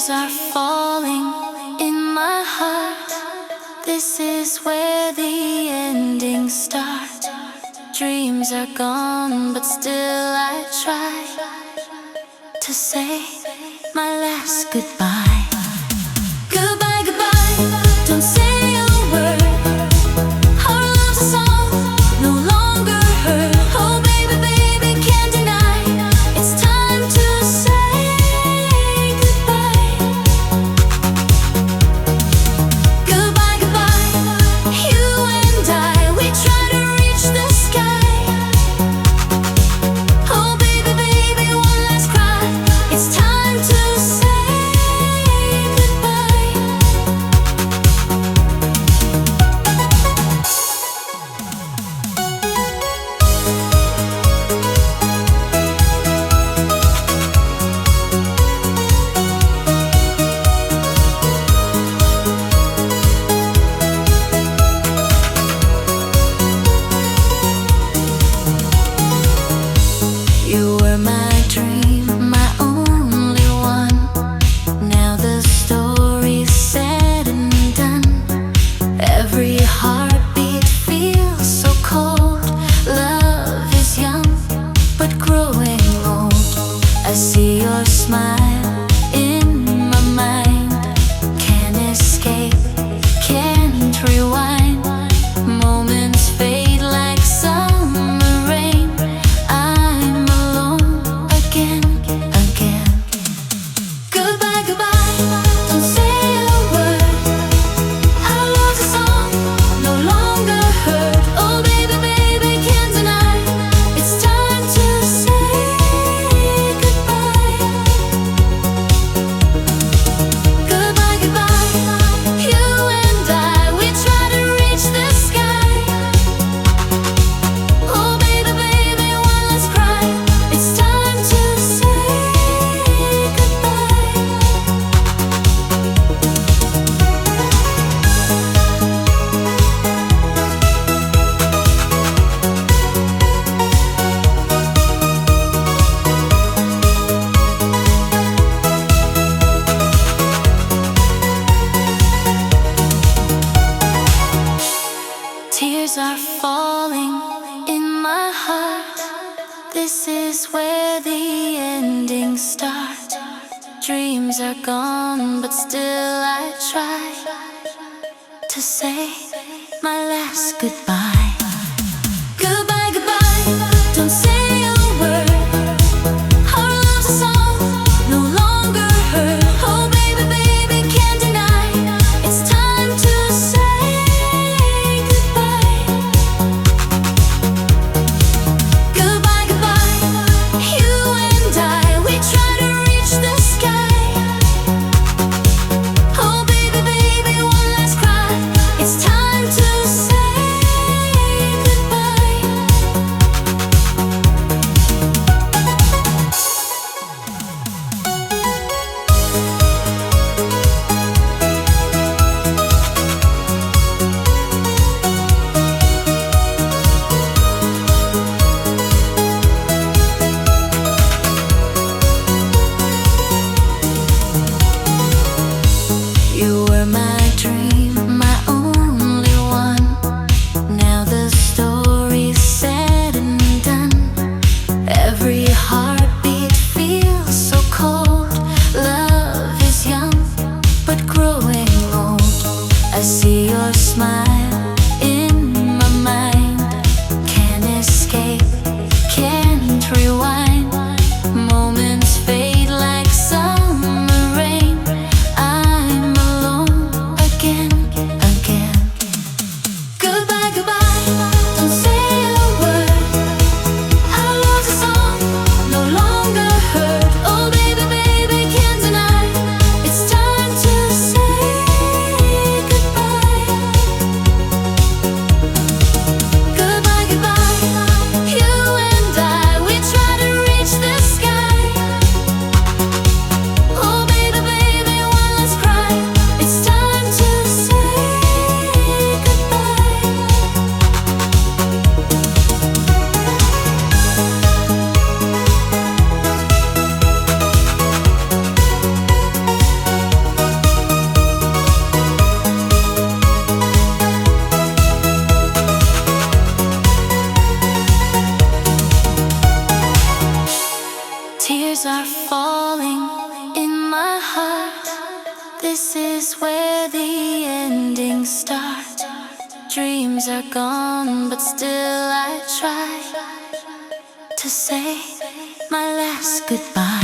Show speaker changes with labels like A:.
A: Tears are falling in my heart. This is where the endings start. Dreams are gone, but still I try to say my last goodbye. Goodbye, goodbye, don't say a word. Our love's a song, no longer heard. Oh baby, baby, can't deny. It's time to say goodbye. Goodbye, goodbye, you and I, we try to reach the sky. Oh baby, baby, one last cry. It's time to say goodbye. You were my dream, my only one. Now the story's said and done. Every heartbeat feels so cold. Love is young, but growing old. I see your smile in my mind. Can't escape, can't rewind. Moments fade like summer rain. I'm alone again, again. Goodbye, goodbye, don't say a word. Our love's a song, no longer heard. Oh baby, baby, can't deny. It's time to say goodbye. Goodbye, goodbye, you and I, we try to reach the sky. Oh baby, baby, one last cry. It's time to say goodbye. Tears are falling in my heart. This is where the endings start. Dreams are gone, but still I try to say my last goodbye. Goodbye, goodbye, don't say a word. Our love's a song, no longer heard. Oh baby, baby, can't deny. It's time to say goodbye. Goodbye, goodbye, you and I, we try to reach the sky. Oh baby, baby, one last cry. It's time to say This is where the endings start. Dreams are gone, but still I try to say my last goodbye.